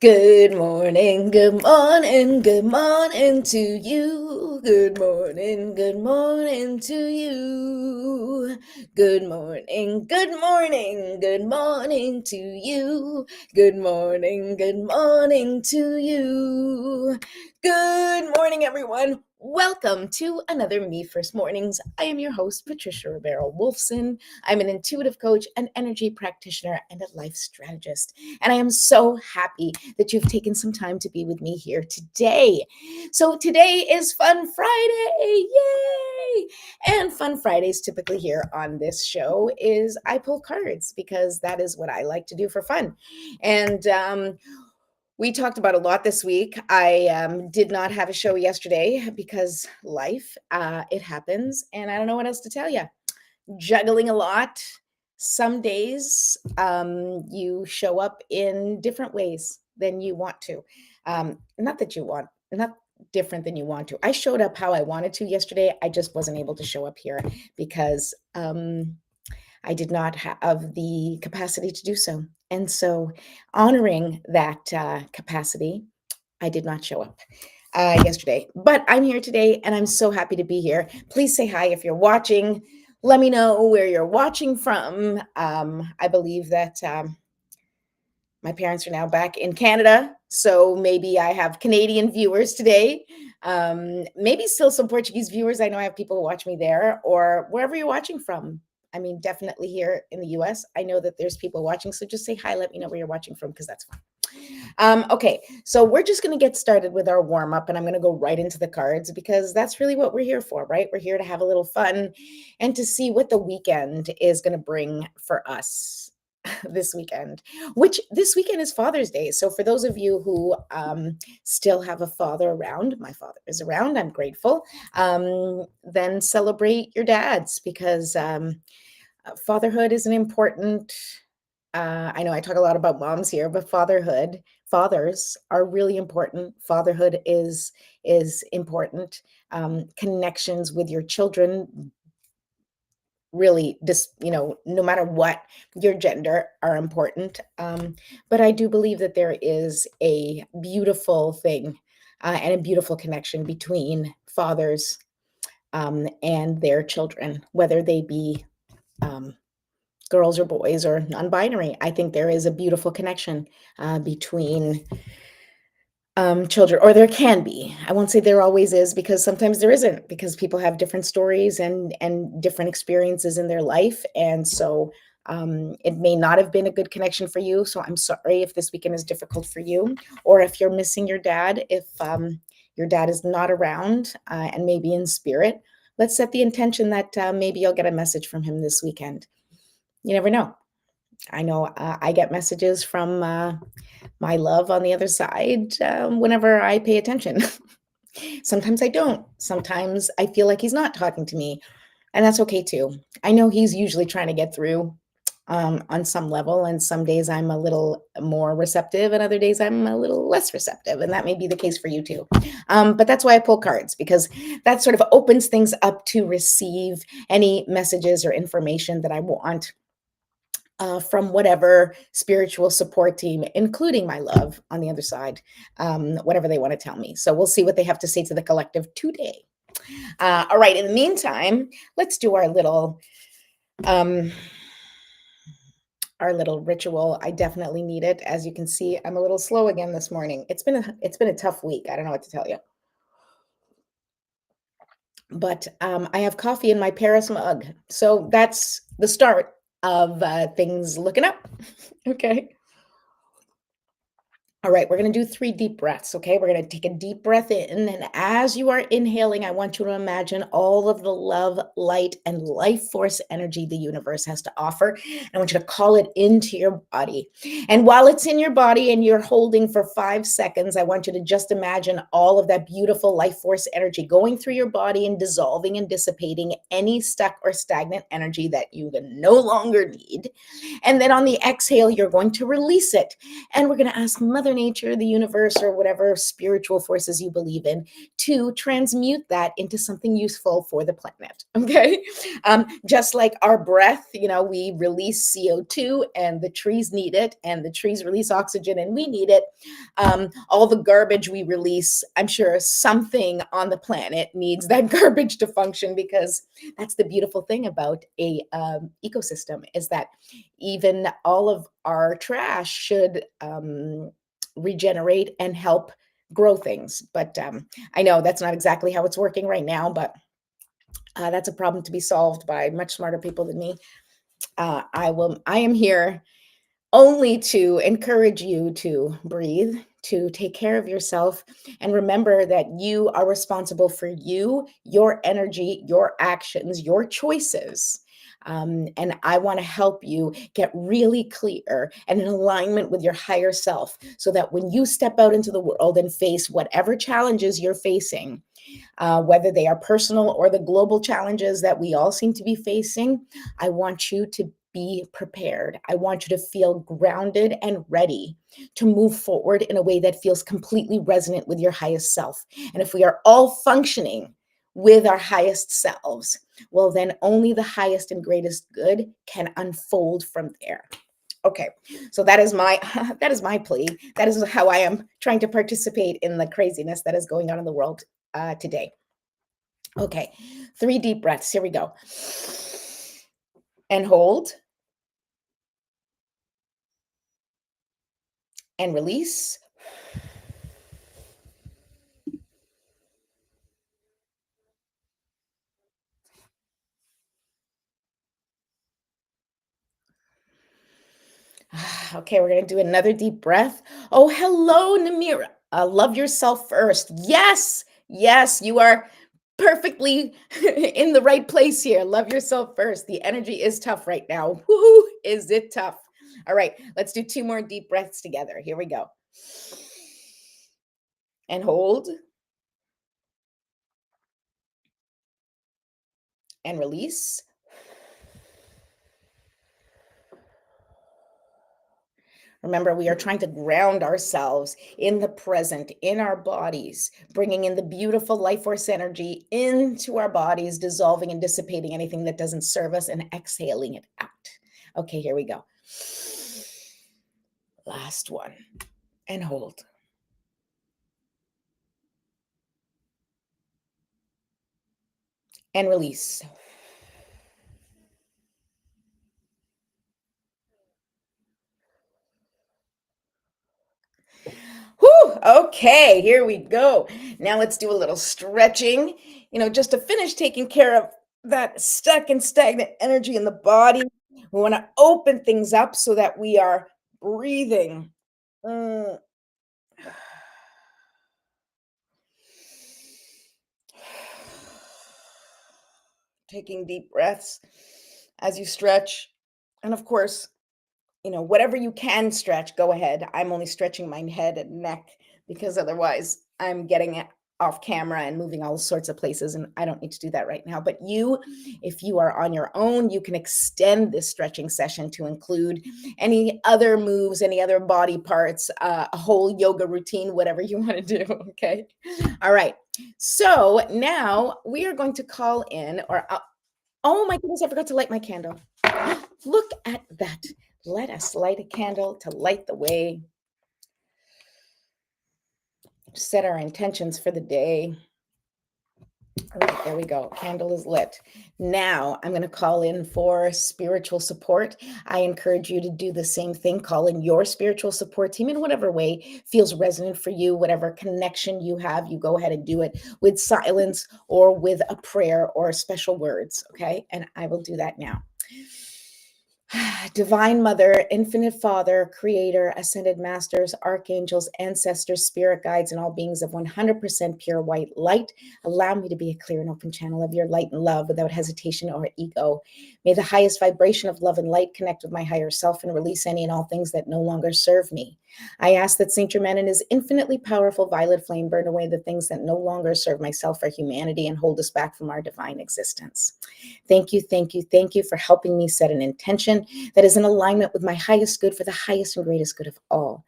Good morning to you. Good morning to you. Good morning to you. Good morning to you. Good morning, everyone. Welcome to another Me First Mornings. I am your host, Patricia Rivera Wolfson. I'm an intuitive coach, an energy practitioner, and a life strategist. And I am so happy that you've taken some time to be with me here today. So today is Fun Friday. Yay! And Fun Fridays typically here on this show is I pull cards because that is what I like to do for fun. And we talked about a lot this week. I did not have a show yesterday because life, it happens. And I don't know what else to tell you. Juggling a lot. Some days you show up in different ways than you want to. Not that you want, not different than you want to. I showed up how I wanted to yesterday. I just wasn't able to show up here because I did not have the capacity to do so. And so, honoring that capacity, I did not show up yesterday. But I'm here today and I'm so happy to be here. Please say hi if you're watching. Let me know where you're watching from. I believe that my parents are now back in Canada. So maybe I have Canadian viewers today. Maybe still some Portuguese viewers. I know I have people who watch me there or wherever you're watching from. I mean, definitely here in the US. I know that there's people watching. So just say hi. Let me know where you're watching from because that's fun. Okay, so we're just going to get started with our warm up, and I'm going to go right into the cards because that's really what we're here for, right? We're here to have a little fun and to see what the weekend is going to bring for us this weekend, which this weekend is Father's Day. So, for those of you who still have a father around, my father is around, I'm grateful, then celebrate your dads because fatherhood is an important I know I talk a lot about moms here, but fathers are really important. Fatherhood is important. Connections with your children really just no matter what your gender are important. But I do believe that there is a beautiful thing and a beautiful connection between fathers and their children, whether they be um, girls or boys or non-binary. I think there is a beautiful connection between children, or there can be. I won't say there always is because sometimes there isn't, because people have different stories and different experiences in their life, and so it may not have been a good connection for you. So I'm sorry if this weekend is difficult for you, or if you're missing your dad. If your dad is not around and maybe in spirit, let's set the intention that maybe you'll get a message from him this weekend. You never know. I know I get messages from my love on the other side whenever I pay attention. Sometimes I don't. Sometimes I feel like he's not talking to me, and that's okay too. I know he's usually trying to get through on some level, and some days I'm a little more receptive, and other days I'm a little less receptive, and that may be the case for you too. But that's why I pull cards, because that sort of opens things up to receive any messages or information that I want from whatever spiritual support team, including my love on the other side, whatever they want to tell me. So we'll see what they have to say to the collective today. All right. In the meantime, let's do um, our little ritual. I definitely need it. As you can see, I'm a little slow again this morning. It's been a tough week. I don't know what to tell you. But I have coffee in my Paris mug, so that's the start of things looking up. Okay. All right, we're going to do 3 deep breaths, okay? We're going to take a deep breath in, and as you are inhaling, I want you to imagine all of the love, light, and life force energy the universe has to offer. And I want you to call it into your body. And while it's in your body and you're holding for 5 seconds, I want you to just imagine all of that beautiful life force energy going through your body and dissolving and dissipating any stuck or stagnant energy that you no longer need. And then on the exhale, you're going to release it. And we're going to ask Mother Nature, the universe, or whatever spiritual forces you believe in to transmute that into something useful for the planet. Okay. Just like our breath, we release CO2 and the trees need it, and the trees release oxygen and we need it. All the garbage we release, I'm sure something on the planet needs that garbage to function, because that's the beautiful thing about a ecosystem, is that even all of our trash should regenerate and help grow things. But I know that's not exactly how it's working right now, but that's a problem to be solved by much smarter people than me. I am here only to encourage you to breathe, to take care of yourself, and remember that you are responsible for you, your energy, your actions, your choices. And I want to help you get really clear and in alignment with your higher self, so that when you step out into the world and face whatever challenges you're facing, whether they are personal or the global challenges that we all seem to be facing, I want you to be prepared. I want you to feel grounded and ready to move forward in a way that feels completely resonant with your highest self. And if we are all functioning with our highest selves, well, then only the highest and greatest good can unfold from there. Okay, so that is my that is my plea. That is how I am trying to participate in the craziness that is going on in the world today. Okay, 3 deep breaths. Here we go. And hold. And release. Okay, we're going to do another deep breath. Oh, hello, Namira. Love yourself first. Yes, yes, you are perfectly in the right place here. Love yourself first. The energy is tough right now. Woo, is it tough? All right, let's do 2 more deep breaths together. Here we go. And hold. And release. Remember, we are trying to ground ourselves in the present, in our bodies, bringing in the beautiful life force energy into our bodies, dissolving and dissipating anything that doesn't serve us, and exhaling it out. Okay, here we go. Last one. And hold. And release. Whew, okay, here we go. Now let's do a little stretching, just to finish taking care of that stuck and stagnant energy in the body. We want to open things up so that we are breathing. Mm. Taking deep breaths as you stretch. And of course, whatever you can stretch, go ahead. I'm only stretching my head and neck because otherwise I'm getting it off camera and moving all sorts of places, and I don't need to do that right now. But if you are on your own, you can extend this stretching session to include any other moves, any other body parts, a whole yoga routine, whatever you want to do. Okay. All right. So now we are going to call in, oh my goodness, I forgot to light my candle. Look at that. Let us light a candle to light the way. Set our intentions for the day. All right, there we go. Candle is lit. Now I'm going to call in for spiritual support. I encourage you to do the same thing. Call in your spiritual support team in whatever way feels resonant for you, whatever connection you have. You go ahead and do it with silence or with a prayer or special words. Okay. And I will do that now. Divine Mother, Infinite Father, Creator, Ascended Masters, Archangels, Ancestors, Spirit Guides, and all beings of 100% pure white light, allow me to be a clear and open channel of your light and love without hesitation or ego. May the highest vibration of love and light connect with my higher self and release any and all things that no longer serve me. I ask that Saint Germain and his infinitely powerful violet flame burn away the things that no longer serve myself or humanity and hold us back from our divine existence. Thank you, thank you, thank you for helping me set an intention that is in alignment with my highest good for the highest and greatest good of all.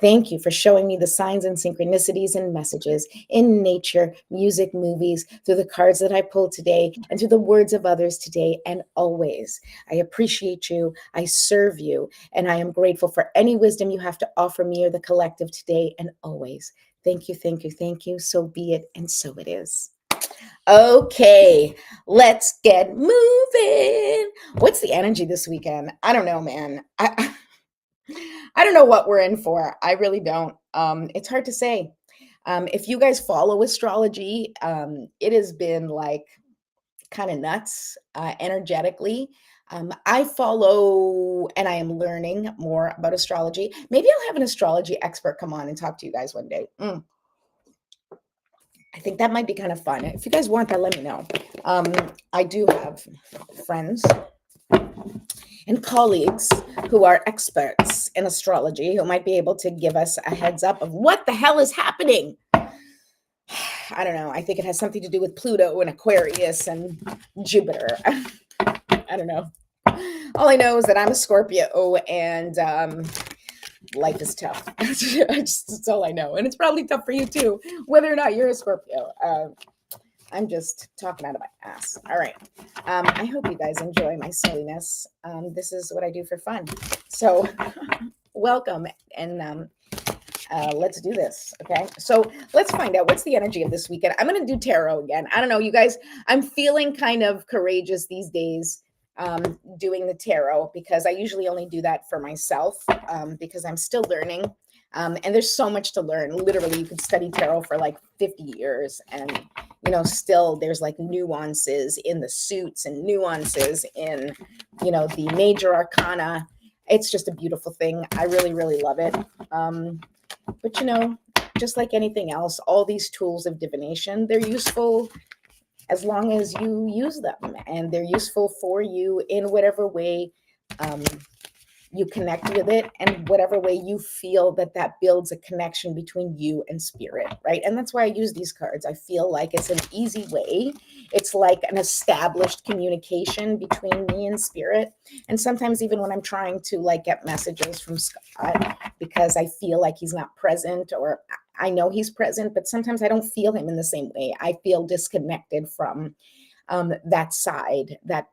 Thank you for showing me the signs and synchronicities and messages in nature, music, movies, through the cards that I pulled today, and through the words of others today and always. I appreciate you. I serve you. And I am grateful for any wisdom you have to offer me or the collective today and always. Thank you, thank you, thank you. So be it, and so it is. Okay, let's get moving. What's the energy this weekend? I don't know, man. I don't know what we're in for. I really don't. It's hard to say. If you guys follow astrology, it has been like kind of nuts energetically. I follow and I am learning more about astrology. Maybe I'll have an astrology expert come on and talk to you guys one day. I think that might be kind of fun. If you guys want that, let me know. I do have friends and colleagues who are experts in astrology who might be able to give us a heads up of what the hell is happening. I don't know. I think it has something to do with Pluto and Aquarius and Jupiter. I don't know. All I know is that I'm a Scorpio and life is tough. That's all I know. And it's probably tough for you too, whether or not you're a Scorpio. I'm just talking out of my ass. All right. I hope you guys enjoy my silliness. This is what I do for fun. So welcome and let's do this. Okay. So let's find out what's the energy of this weekend. I'm going to do tarot again. I don't know, you guys, I'm feeling kind of courageous these days doing the tarot because I usually only do that for myself because I'm still learning. And there's so much to learn. Literally, you could study tarot for like 50 years and, you know, still there's like nuances in the suits and nuances in, you know, the major arcana. It's just a beautiful thing. I really, really love it. But, you know, just like anything else, all these tools of divination, they're useful as long as you use them and they're useful for you in whatever way you connect with it and whatever way you feel that that builds a connection between you and spirit, right? And that's why I use these cards. I feel like it's an easy way. It's like an established communication between me and spirit. And sometimes even when I'm trying to like get messages from Scott because I feel like he's not present or I know he's present, but sometimes I don't feel him in the same way. I feel disconnected from that side, that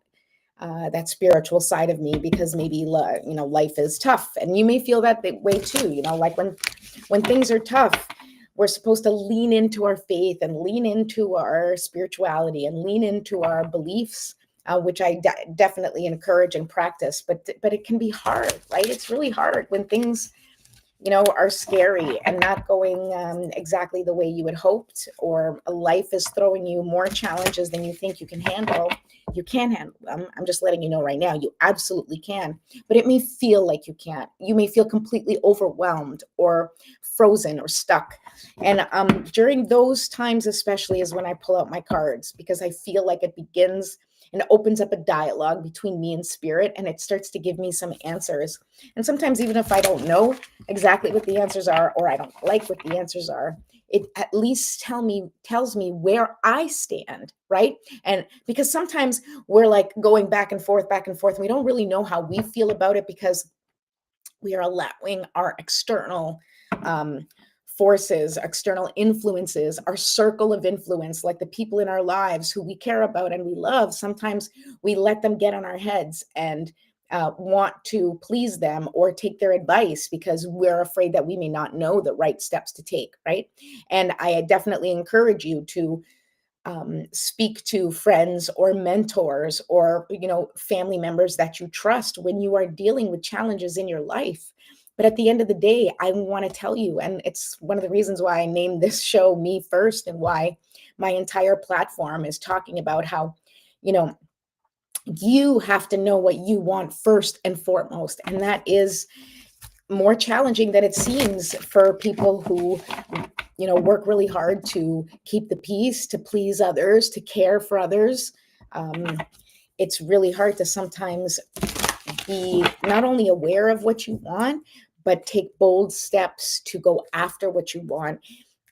spiritual side of me because maybe you know, life is tough and you may feel that way too. You know, like when things are tough, we're supposed to lean into our faith and lean into our spirituality and lean into our beliefs, which I definitely encourage and practice. But it can be hard, right? It's really hard when things, you know, are scary and not going exactly the way you had hoped, or life is throwing you more challenges than you think you can handle. You can handle them. I'm just letting you know right now, you absolutely can, but it may feel like you can't. You may feel completely overwhelmed or frozen or stuck. And during those times, especially, is when I pull out my cards because I feel like it begins and opens up a dialogue between me and spirit, and it starts to give me some answers. And sometimes even if I don't know exactly what the answers are, or I don't like what the answers are, it at least tells me where I stand, right? And because sometimes we're like going back and forth, and we don't really know how we feel about it because we are allowing our external forces, external influences, our circle of influence, like the people in our lives who we care about and we love. Sometimes we let them get on our heads and want to please them or take their advice because we're afraid that we may not know the right steps to take, right? And I definitely encourage you to speak to friends or mentors or, you know, family members that you trust when you are dealing with challenges in your life. But at the end of the day, I want to tell you, and it's one of the reasons why I named this show Me First and why my entire platform is talking about how, you know, you have to know what you want first and foremost. And that is more challenging than it seems for people who, you know, work really hard to keep the peace, to please others, to care for others. it's really hard to sometimes be not only aware of what you want, but take bold steps to go after what you want,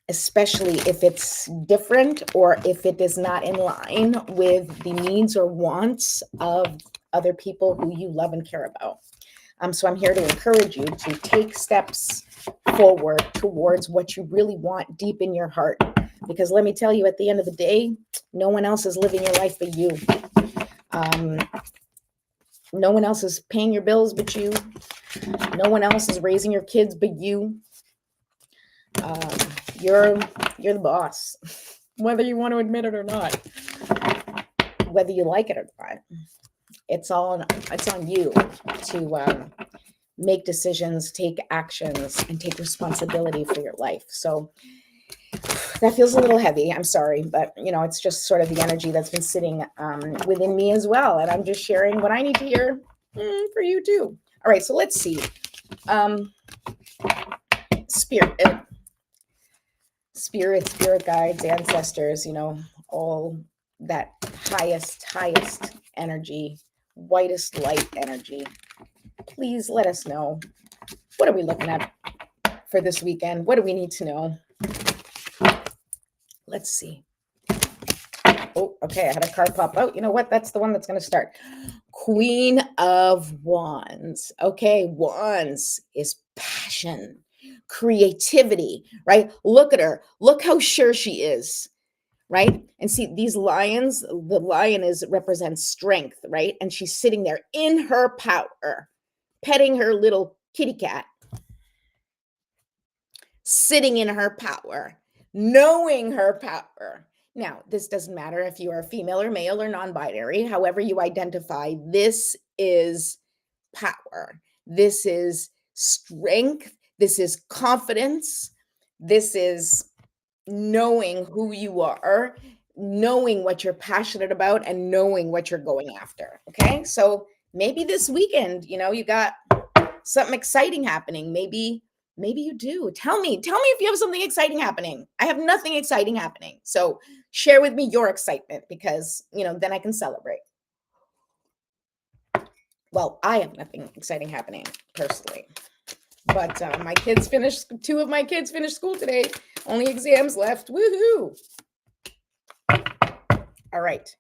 especially if it's different or if it is not in line with the needs or wants of other people who you love and care about. So I'm here to encourage you to take steps forward towards what you really want deep in your heart. Because let me tell you, at the end of the day, no one else is living your life but you. No one else is paying your bills but you. No one else is raising your kids but you. You're the boss, whether you want to admit it or not, whether you like it or not. It's on you to make decisions, take actions, and take responsibility for your life. So that feels a little heavy. I'm sorry, but it's just sort of the energy that's been sitting within me as well, and I'm just sharing what I need to hear for you too. All right, so let's see. Spirit guides, ancestors, all that highest energy, whitest light energy. Please let us know. What are we looking at for this weekend? What do we need to know? Let's see. Oh, okay. I had a card pop out. You know what? That's the one that's going to start. Queen of Wands. Okay. Wands is passion, creativity, right? Look at her. Look how sure she is, right? And see these lions, the lion represents strength, right? And she's sitting there in her power, petting her little kitty cat, sitting in her power, knowing her power. Now, this doesn't matter if you are female or male or non-binary, however you identify, this is power. This is strength. This is confidence. This is knowing who you are, knowing what you're passionate about, and knowing what you're going after. Okay. So maybe this weekend, you got something exciting happening. Maybe you do. Tell me if you have something exciting happening. I have nothing exciting happening. So share with me your excitement because, then I can celebrate. Well, I have nothing exciting happening personally, but two of my kids finished school today. Only exams left. Woohoo. All right.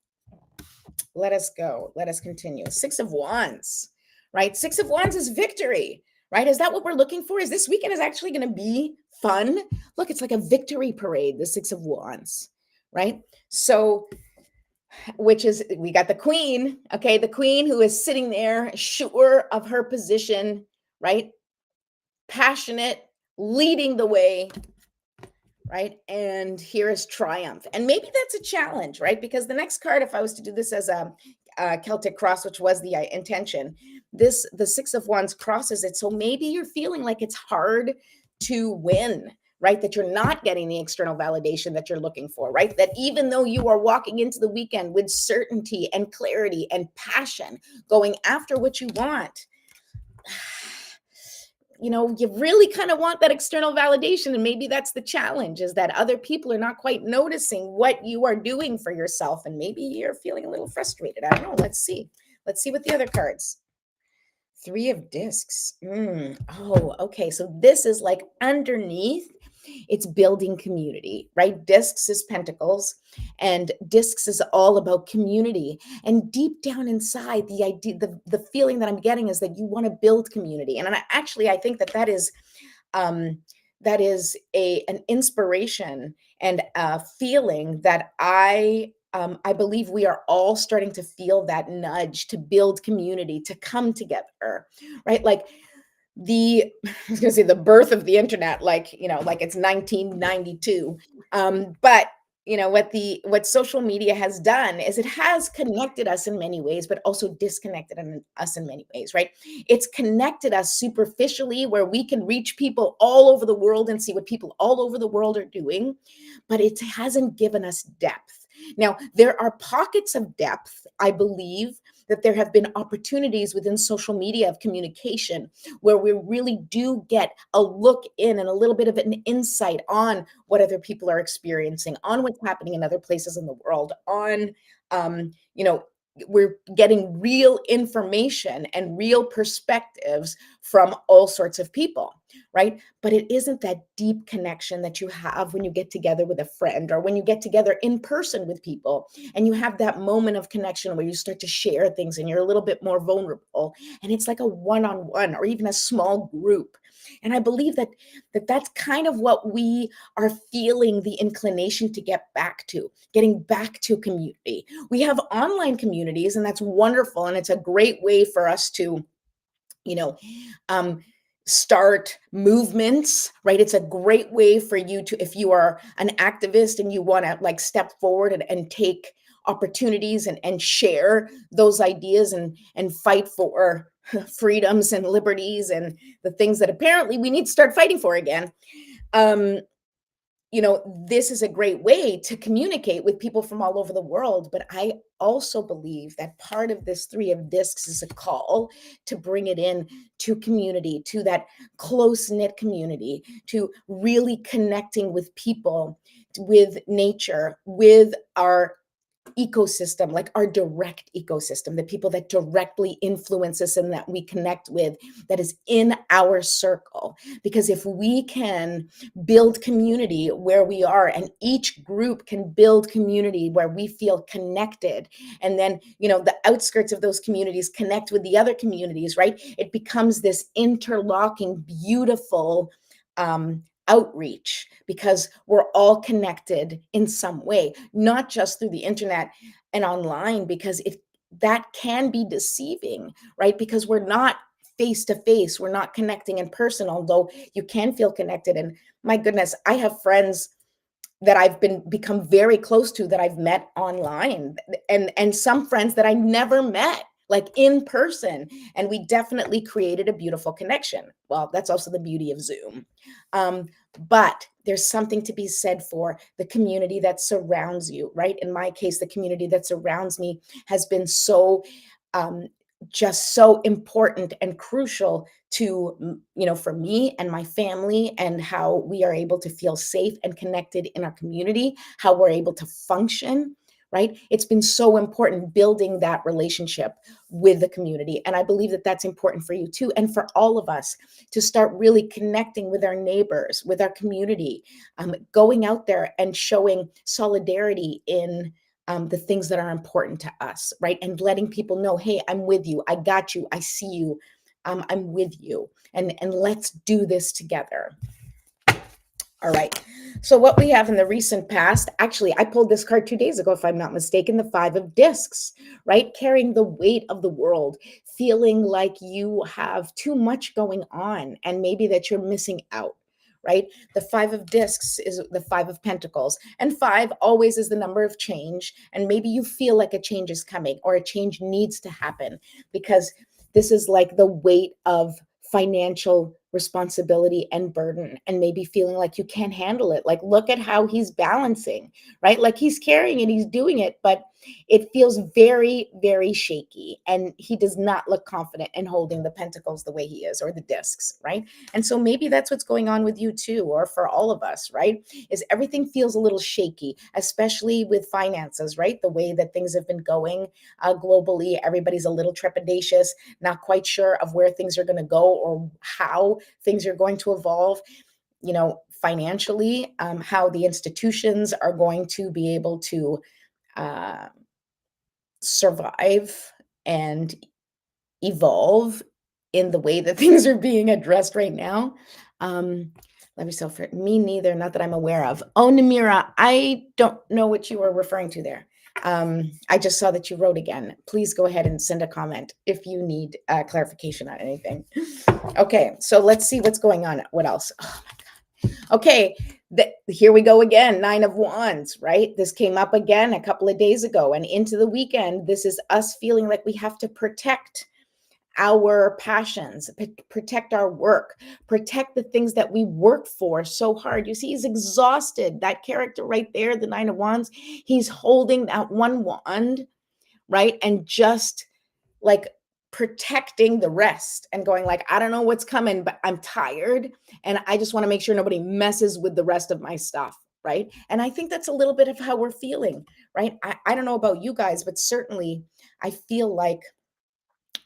Let us go. Let us continue. Six of Wands, right? Six of Wands is victory, right? Is that what we're looking for? Is this weekend is actually going to be fun? Look, it's like a victory parade, the Six of Wands, right? So, we got the queen, okay? The queen who is sitting there, sure of her position, right? Passionate, leading the way, right? And here is triumph. And maybe that's a challenge, right? Because the next card, if I was to do this as a Celtic cross, which was the intention, the Six of Wands crosses it. So maybe you're feeling like it's hard to win, right? That you're not getting the external validation that you're looking for, right? That even though you are walking into the weekend with certainty and clarity and passion, going after what you want, you really kind of want that external validation. And maybe that's the challenge, is that other people are not quite noticing what you are doing for yourself. And maybe you're feeling a little frustrated. I don't know. Let's see what the other cards. Three of Discs. Oh, okay. So this is like underneath, it's building community, right? Discs is Pentacles, and Discs is all about community. And deep down inside, the idea, the feeling that I'm getting is that you want to build community. And I think that is an inspiration and a feeling that I believe we are all starting to feel that nudge to build community, to come together, right? Like I was going to say the birth of the internet, like it's 1992. But what social media has done is it has connected us in many ways, but also disconnected us in many ways, right? It's connected us superficially, where we can reach people all over the world and see what people all over the world are doing, but it hasn't given us depth. Now, there are pockets of depth. I believe that there have been opportunities within social media of communication where we really do get a look in and a little bit of an insight on what other people are experiencing, on what's happening in other places in the world, on, we're getting real information and real perspectives from all sorts of people, right? But it isn't that deep connection that you have when you get together with a friend or when you get together in person with people and you have that moment of connection where you start to share things and you're a little bit more vulnerable, and it's like a one-on-one or even a small group. And I believe that's kind of what we are feeling the inclination to get back to, getting back to community. We have online communities, and that's wonderful, and it's a great way for us to, you know, um, start movements, right? It's a great way for you to, if you are an activist and you want to like step forward and take opportunities and share those ideas and fight for freedoms and liberties and the things that apparently we need to start fighting for again. um, this is a great way to communicate with people from all over the world. But I also believe that part of this Three of Discs is a call to bring it in to community, to that close knit community, to really connecting with people, with nature, with our ecosystem, like our direct ecosystem, the people that directly influence us and that we connect with, that is in our circle. Because if we can build community where we are, and each group can build community where we feel connected, and then, the outskirts of those communities connect with the other communities, right? It becomes this interlocking, beautiful outreach, because we're all connected in some way, not just through the internet and online, because that can be deceiving, right? Because we're not face to face, we're not connecting in person, although you can feel connected. And my goodness, I have friends that I've become very close to that I've met online, and some friends that I never met like in person, and we definitely created a beautiful connection. Well, that's also the beauty of Zoom. But there's something to be said for the community that surrounds you, right? In my case, the community that surrounds me has been so um, just so important and crucial to, for me and my family, and how we are able to feel safe and connected in our community, how we're able to function, right? It's been so important building that relationship with the community. And I believe that that's important for you too, and for all of us, to start really connecting with our neighbors, with our community, going out there and showing solidarity in the things that are important to us, right? And letting people know, hey, I'm with you. I got you. I see you. I'm with you. And let's do this together. All right. So what we have in the recent past, actually, I pulled this card 2 days ago, if I'm not mistaken, the Five of Discs, right? Carrying the weight of the world, feeling like you have too much going on and maybe that you're missing out, right? The Five of Discs is the Five of Pentacles, and five always is the number of change. And maybe you feel like a change is coming or a change needs to happen, because this is like the weight of financial responsibility and burden, and maybe feeling like you can't handle it. Like, look at how he's balancing, right? Like he's carrying it, he's doing it, but it feels very, very shaky. And he does not look confident in holding the pentacles the way he is, or the discs, right? And so maybe that's what's going on with you too, or for all of us, right? Is everything feels a little shaky, especially with finances, right? The way that things have been going globally, everybody's a little trepidatious, not quite sure of where things are going to go or how things are going to evolve, financially, how the institutions are going to be able to uh, survive and evolve in the way that things are being addressed right now. Um, Let me for me neither, not that I'm aware of. Oh, Namira, I don't know what you were referring to there. I just saw that you wrote again. Please go ahead and send a comment if you need clarification on anything. Okay, so let's see what's going on. What else? Oh my God. Okay, here we go again. Nine of Wands, right? This came up again a couple of days ago and into the weekend. This is us feeling like we have to protect our passions, protect our work, protect the things that we work for so hard. You see, he's exhausted. That character right there, the Nine of Wands, he's holding that one wand, right? And just like protecting the rest and going like, I don't know what's coming, but I'm tired and I just want to make sure nobody messes with the rest of my stuff. right? And I think that's a little bit of how we're feeling, right? I don't know about you guys, but certainly I feel like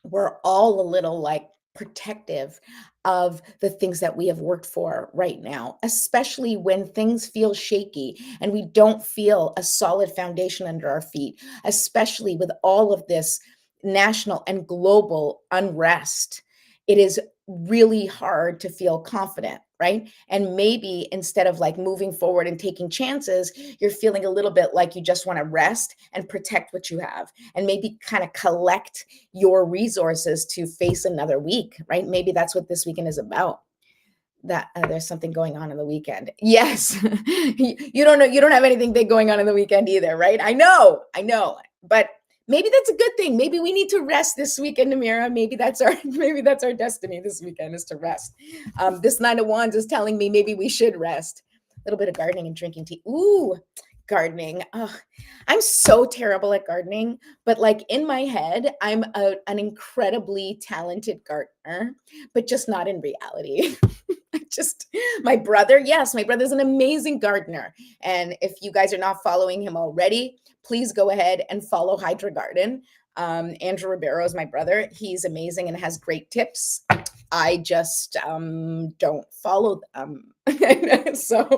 we're all a little like protective of the things that we have worked for right now, especially when things feel shaky and we don't feel a solid foundation under our feet, especially with all of this national and global unrest. It is really hard to feel confident, right? And maybe instead of like moving forward and taking chances, you're feeling a little bit like you just want to rest and protect what you have and maybe kind of collect your resources to face another week, right? Maybe that's what this weekend is about. That there's something going on the weekend. Yes. You don't know, you don't have anything big going on the weekend either, right? I know. But maybe that's a good thing. Maybe we need to rest this weekend, Namira. Maybe that's our destiny this weekend is to rest. This Nine of Wands is telling me maybe we should rest. A little bit of gardening and drinking tea. Ooh, gardening. Oh, I'm so terrible at gardening, but like in my head, an incredibly talented gardener, but just not in reality. Just my brother, yes, my brother's an amazing gardener. And if you guys are not following him already, please go ahead and follow Hydra Garden. Andrew Ribeiro is my brother. He's amazing and has great tips. I just don't follow them. So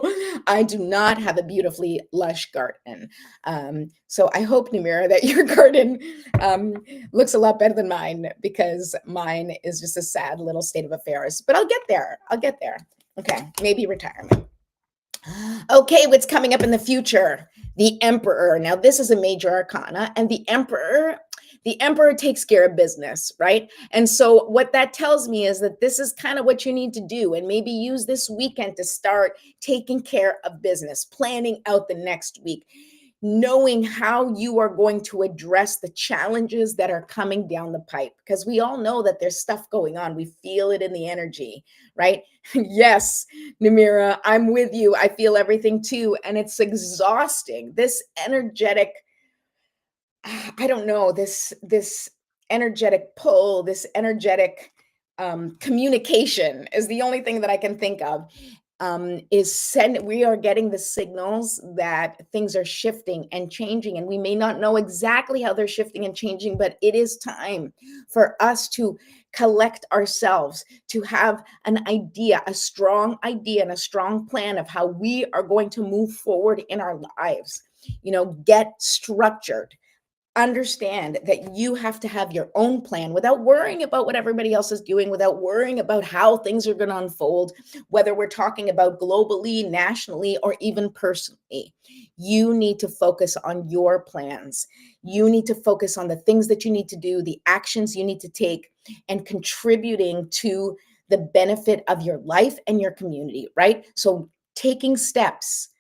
I do not have a beautifully lush garden. So I hope, Namira, that your garden looks a lot better than mine, because mine is just a sad little state of affairs. But I'll get there. Okay, maybe retirement. Okay, what's coming up in the future? The Emperor. Now, this is a major arcana, and the emperor takes care of business, right? And so what that tells me is that this is kind of what you need to do, and maybe use this weekend to start taking care of business, planning out the next week, knowing how you are going to address the challenges that are coming down the pipe, because we all know that there's stuff going on. We feel it in the energy, right? Yes, Namira, I'm with you. I feel everything too, and it's exhausting. This energetic, I don't know, this energetic pull, this energetic communication is the only thing that I can think of. We are getting the signals that things are shifting and changing, and we may not know exactly how they're shifting and changing, but it is time for us to collect ourselves, to have an idea, a strong idea and a strong plan of how we are going to move forward in our lives. Get structured. Understand that you have to have your own plan without worrying about what everybody else is doing, without worrying about how things are going to unfold, whether we're talking about globally, nationally, or even personally. You need to focus on your plans. You need to focus on the things that you need to do, the actions you need to take, and contributing to the benefit of your life and your community, right? So taking steps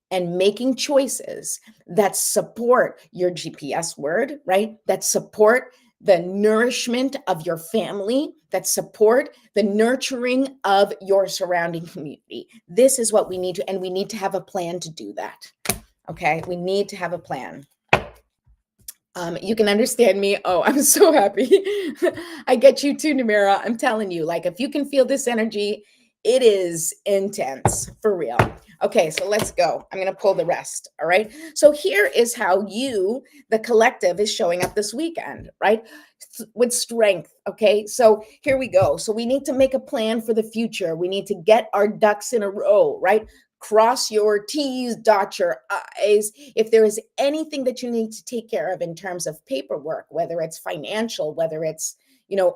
and making choices that support your GPS word, right? That support the nourishment of your family, that support the nurturing of your surrounding community. This is what we need to, and we need to have a plan to do that. Okay, we need to have a plan. You can understand me. Oh, I'm so happy. I get you too, Namira. I'm telling you, like, if you can feel this energy, it is intense for real. Okay, so let's go. I'm going to pull the rest. All right. So here is how you, the collective, is showing up this weekend, right? With strength. Okay. So here we go. So we need to make a plan for the future. We need to get our ducks in a row, right? Cross your T's, dot your I's. If there is anything that you need to take care of in terms of paperwork, whether it's financial, whether it's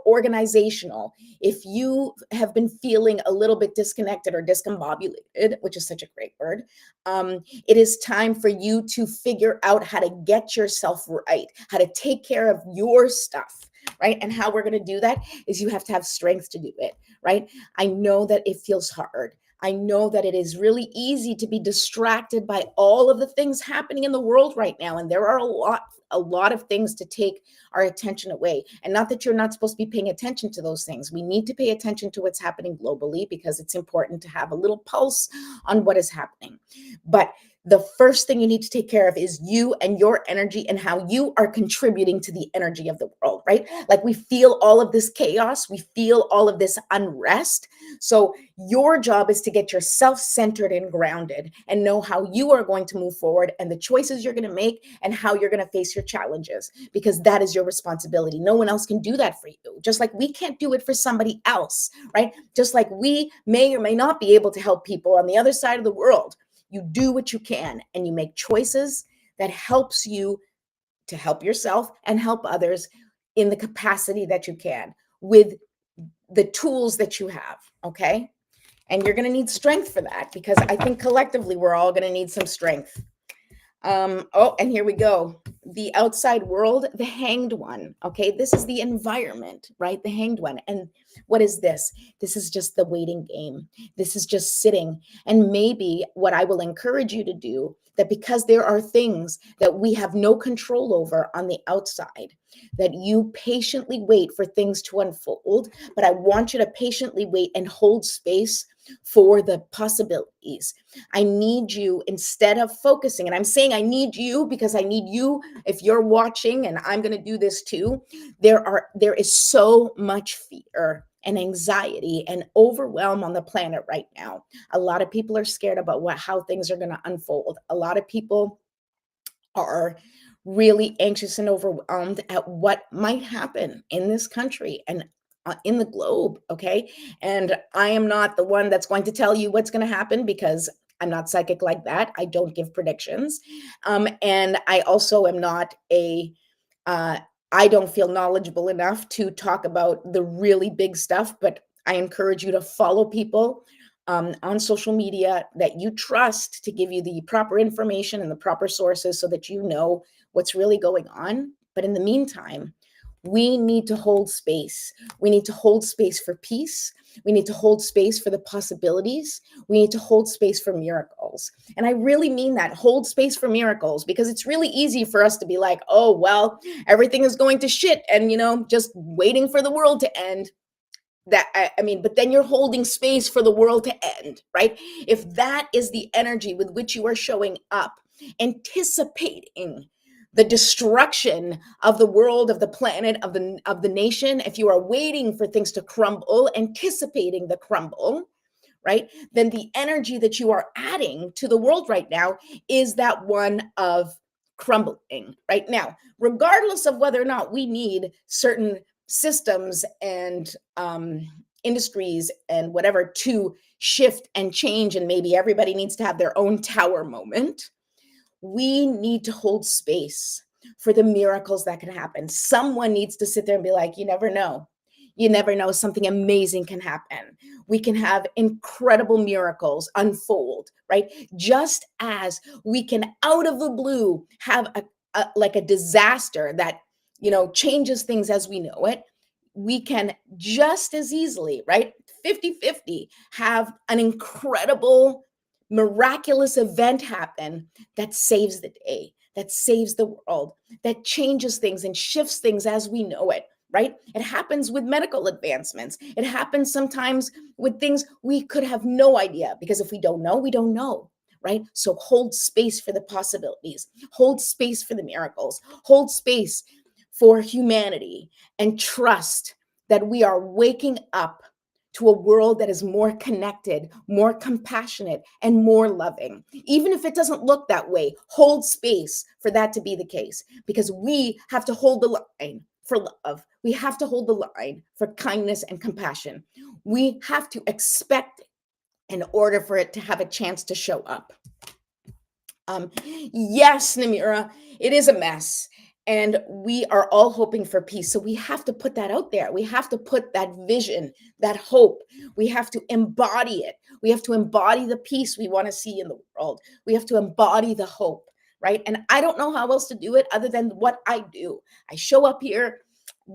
organizational, if you have been feeling a little bit disconnected or discombobulated, which is such a great word, it is time for you to figure out how to get yourself right, how to take care of your stuff, right? And how we're going to do that is you have to have strength to do it, right? I know that it feels hard. I know that it is really easy to be distracted by all of the things happening in the world right now. And there are a lot of things to take our attention away. And not that you're not supposed to be paying attention to those things. We need to pay attention to what's happening globally, because it's important to have a little pulse on what is happening. But the first thing you need to take care of is you and your energy and how you are contributing to the energy of the world, right? Like we feel all of this chaos, we feel all of this unrest. So your job is to get yourself centered and grounded and know how you are going to move forward and the choices you're going to make and how you're going to face your challenges, because that is your responsibility. No one else can do that for you. Just like we can't do it for somebody else, right? Just like we may or may not be able to help people on the other side of the world. You do what you can and you make choices that helps you to help yourself and help others in the capacity that you can with the tools that you have, okay? And you're going to need strength for that, because I think collectively we're all going to need some strength. Oh, and here we go. The outside world, the hanged one. Okay, this is the environment, right? The hanged one. And what is this? This is just the waiting game. This is just sitting. And maybe what I will encourage you to do, that because there are things that we have no control over on the outside, that you patiently wait for things to unfold. But I want you to patiently wait and hold space for the possibilities. I need you, instead of focusing, and I'm saying I need you because I need you if you're watching, and I'm going to do this too. There is so much fear and anxiety and overwhelm on the planet right now. A lot of people are scared about how things are going to unfold. A lot of people are really anxious and overwhelmed at what might happen in this country and in the globe. Okay. And I am not the one that's going to tell you what's going to happen, because I'm not psychic like that. I don't give predictions. And I also am not I don't feel knowledgeable enough to talk about the really big stuff, but I encourage you to follow people on social media that you trust to give you the proper information and the proper sources so that you know what's really going on. But in the meantime, we need to hold space. We need to hold space for peace. We need to hold space for the possibilities. We need to hold space for miracles. And I really mean that, hold space for miracles, because it's really easy for us to be like, oh, well, everything is going to shit and, just waiting for the world to end. But then you're holding space for the world to end, right? If that is the energy with which you are showing up, anticipating the destruction of the world, of the planet, of the nation, if you are waiting for things to crumble, anticipating the crumble, right? Then the energy that you are adding to the world right now is that one of crumbling right now, regardless of whether or not we need certain systems and industries and whatever to shift and change. And maybe everybody needs to have their own tower moment. We need to hold space for the miracles that can happen. Someone needs to sit there and be like, you never know. You never know, something amazing can happen. We can have incredible miracles unfold, right? Just as we can out of the blue have a disaster that, changes things as we know it. We can just as easily, right? 50-50, have an incredible miraculous event happen that saves the day, that saves the world, that changes things and shifts things as we know it, right? It happens with medical advancements. It happens sometimes with things we could have no idea, because if we don't know, we don't know, right? So hold space for the possibilities, hold space for the miracles, hold space for humanity, and trust that we are waking up to a world that is more connected, more compassionate, and more loving. Even if it doesn't look that way, hold space for that to be the case, because we have to hold the line for love. We have to hold the line for kindness and compassion. We have to expect it in order for it to have a chance to show up. Yes, Namira, it is a mess. And we are all hoping for peace. So we have to put that out there. We have to put that vision, that hope. We have to embody it. We have to embody the peace we want to see in the world. We have to embody the hope, right? And I don't know how else to do it other than what I do. I show up here,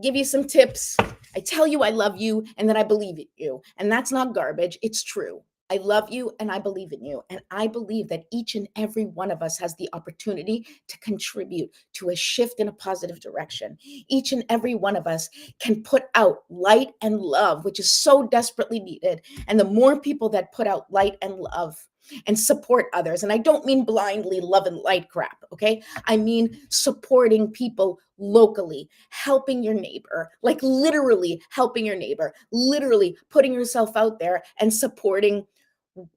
give you some tips. I tell you I love you and that I believe in you. And that's not garbage. It's true. I love you and I believe in you. And I believe that each and every one of us has the opportunity to contribute to a shift in a positive direction. Each and every one of us can put out light and love, which is so desperately needed. And the more people that put out light and love, and support others. And I don't mean blindly love and light crap, okay? I mean supporting people locally, helping your neighbor, like literally helping your neighbor, literally putting yourself out there and supporting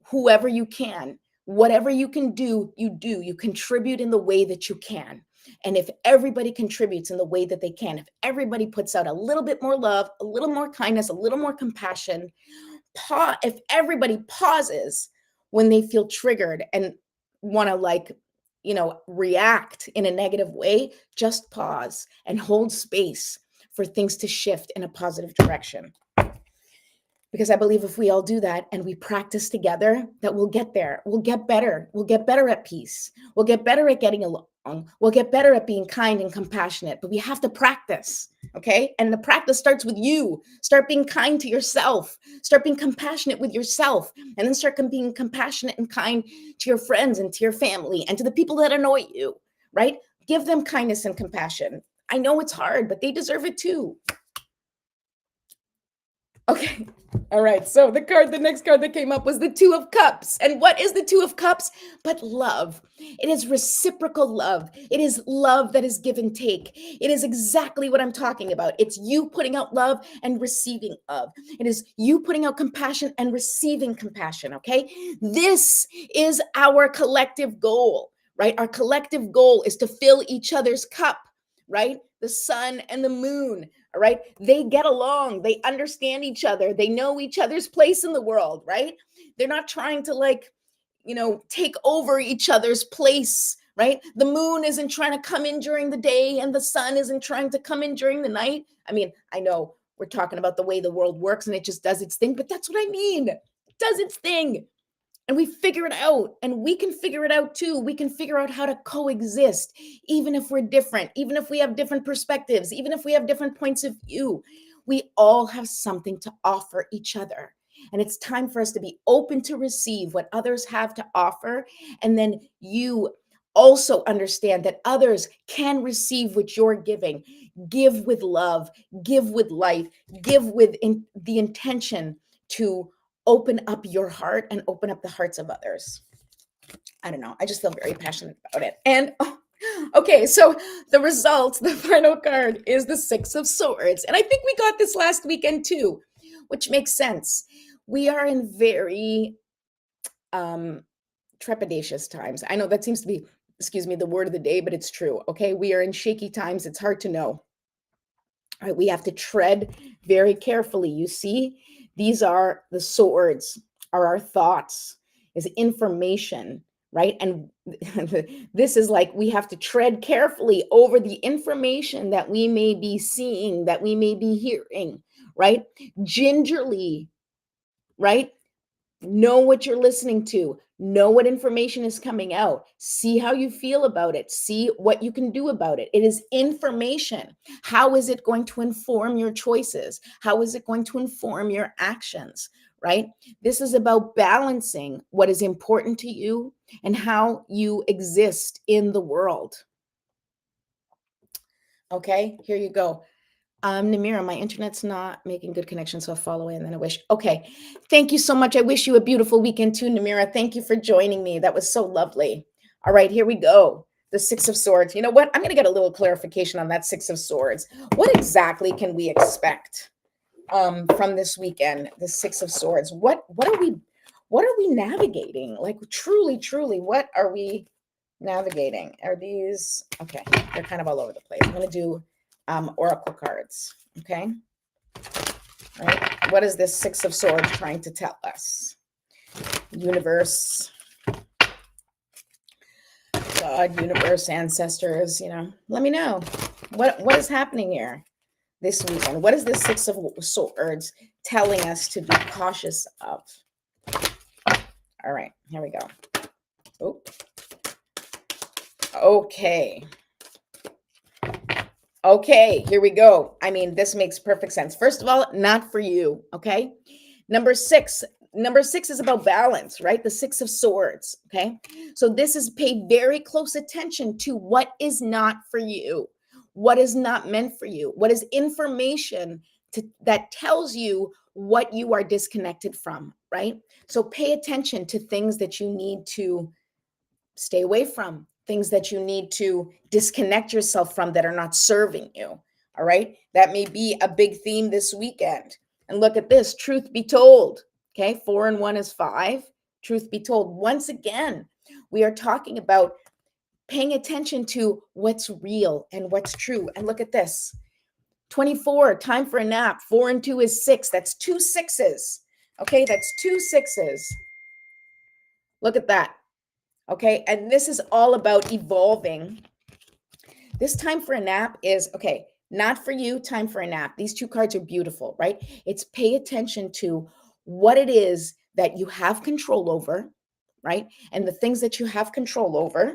whoever you can. Whatever you can do, you do. You contribute in the way that you can. And if everybody contributes in the way that they can, if everybody puts out a little bit more love, a little more kindness, a little more compassion, if everybody pauses when they feel triggered and want to react in a negative way, just pause and hold space for things to shift in a positive direction. Because I believe if we all do that and we practice together, that we'll get there. We'll get better. We'll get better at peace. We'll get better at getting along. We'll get better at being kind and compassionate. But we have to practice, okay? And the practice starts with you. Start being kind to yourself. Start being compassionate with yourself. And then start being compassionate and kind to your friends and to your family and to the people that annoy you, right? Give them kindness and compassion. I know it's hard, but they deserve it too. Okay. All right. So the next card that came up was the Two of Cups. And what is the Two of Cups? But love. It is reciprocal love. It is love that is give and take. It is exactly what I'm talking about. It's you putting out love and receiving of. It is you putting out compassion and receiving compassion. Okay. This is our collective goal, right? Our collective goal is to fill each other's cup, right? The sun and the moon. All right. They get along. They understand each other. They know each other's place in the world, right? They're not trying to take over each other's place, right? The moon isn't trying to come in during the day and the sun isn't trying to come in during the night. I mean, I know we're talking about the way the world works and it just does its thing, but that's what I mean. It does its thing. And we figure it out, and we can figure it out too. We can figure out how to coexist, even if we're different, even if we have different perspectives, even if we have different points of view. We all have something to offer each other. And it's time for us to be open to receive what others have to offer. And then you also understand that others can receive what you're giving. Give with love, give with light, give with the intention to open up your heart and open up the hearts of others. I don't know. I just feel very passionate about it. And okay, so the result, the final card is the Six of Swords. And I think we got this last weekend too, which makes sense. We are in very trepidatious times. I know that seems to be, the word of the day, but it's true. Okay, we are in shaky times. It's hard to know. All right, we have to tread very carefully. You see, these are the swords, are our thoughts, is information, right? And this is like we have to tread carefully over the information that we may be seeing, that we may be hearing, right? Gingerly, right? Know what you're listening to. Know what information is coming out. See how you feel about it. See what you can do about it. It is information. How is it going to inform your choices? How is it going to inform your actions? Right? This is about balancing what is important to you and how you exist in the world. Okay, here you go. Namira, my internet's not making good connection, so I'll follow in, then I wish. Okay, thank you so much. I wish you a beautiful weekend too, Namira. Thank you for joining me. That was so lovely. All right, here we go. The Six of Swords. You know what? I'm going to get a little clarification on that Six of Swords. What exactly can we expect from this weekend? The Six of Swords. What are we navigating? Like truly, what are we navigating? Are these okay? They're kind of all over the place. I'm going to do oracle cards. Okay. All right. What is this Six of Swords trying to tell us? Universe, God, universe, ancestors, let me know what is happening here this weekend. What is this Six of Swords telling us to be cautious of? All right, here we go. Oh, okay, here we go. I mean, this makes perfect sense. First of all, not for you, okay? Number six is about balance, right? The Six of Swords, okay? So this is pay very close attention to what is not for you, what is not meant for you, what is information that tells you what you are disconnected from, right? So pay attention to things that you need to stay away from, things that you need to disconnect yourself from that are not serving you. All right. That may be a big theme this weekend. And look at this, truth be told. Okay. 4 and 1 is 5. Truth be told. Once again, we are talking about paying attention to what's real and what's true. And look at this 24, time for a nap. 4 and 2 is 6. That's 2 sixes. Okay. That's 2 sixes. Look at that. Okay. And this is all about evolving. This time for a nap is, okay, not for you, time for a nap. These 2 cards are beautiful, right? It's pay attention to what it is that you have control over, right? And the things that you have control over,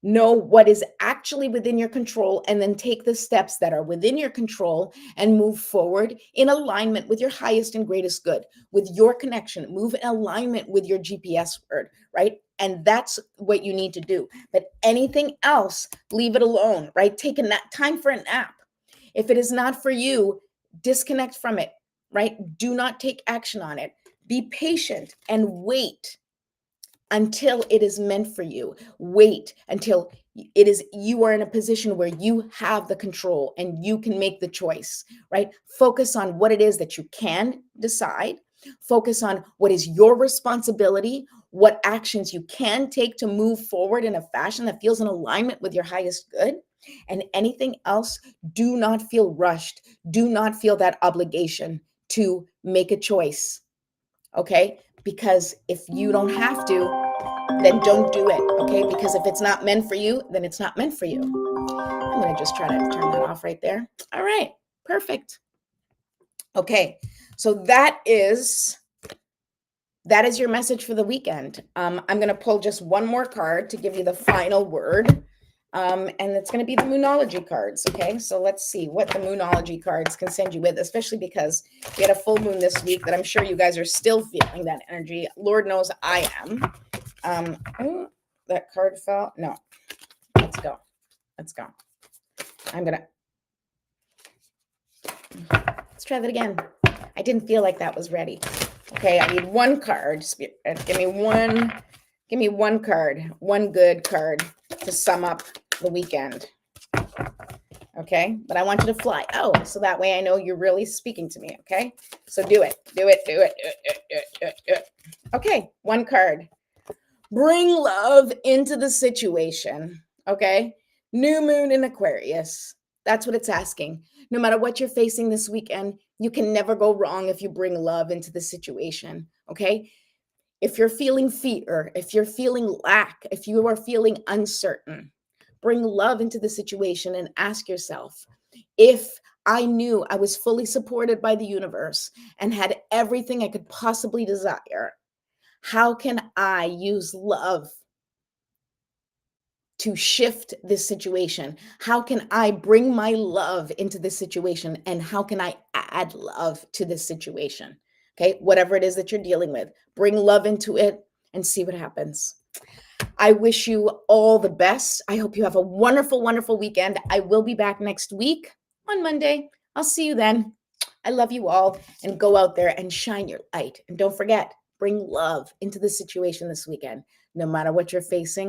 know what is actually within your control, and then take the steps that are within your control and move forward in alignment with your highest and greatest good, with your connection. Move in alignment with your GPS word, right? And that's what you need to do. But anything else, leave it alone, right? Take a nap, time for a nap. If it is not for you, disconnect from it, right? Do not take action on it. Be patient and wait until it is meant for you. Wait until it is, you are in a position where you have the control and you can make the choice, right? Focus on what it is that you can decide. Focus on what is your responsibility, what actions you can take to move forward in a fashion that feels in alignment with your highest good. And anything else, do not feel rushed. Do not feel that obligation to make a choice. Okay? Because if you don't have to, then don't do it. Okay? Because if it's not meant for you, then it's not meant for you. I'm going to just try to turn that off right there. All right. Perfect. Okay. So that is your message for the weekend. I'm going to pull just one more card to give you the final word. And it's going to be the Moonology cards. Okay, so let's see what the Moonology cards can send you with, especially because we had a full moon this week that I'm sure you guys are still feeling that energy. Lord knows I am. Oh, that card fell. No, let's go. Let's try that again. I didn't feel like that was ready. Okay, I need one card. Give me one card, one good card to sum up the weekend. Okay, but I want you to fly. Oh, so that way I know you're really speaking to me. Okay, so do it. Okay, one card. Bring love into the situation. Okay, new moon in Aquarius. That's what it's asking. No matter what you're facing this weekend, you can never go wrong if you bring love into the situation. Okay, if you're feeling fear, if you're feeling lack, if you are feeling uncertain, bring love into the situation and ask yourself, if I knew I was fully supported by the universe and had everything I could possibly desire, how can I use love to shift this situation? How can I bring my love into this situation? And how can I add love to this situation? Okay, whatever it is that you're dealing with, bring love into it and see what happens. I wish you all the best. I hope you have a wonderful, wonderful weekend. I will be back next week on Monday. I'll see you then. I love you all, and go out there and shine your light. And don't forget, bring love into the situation this weekend, no matter what you're facing.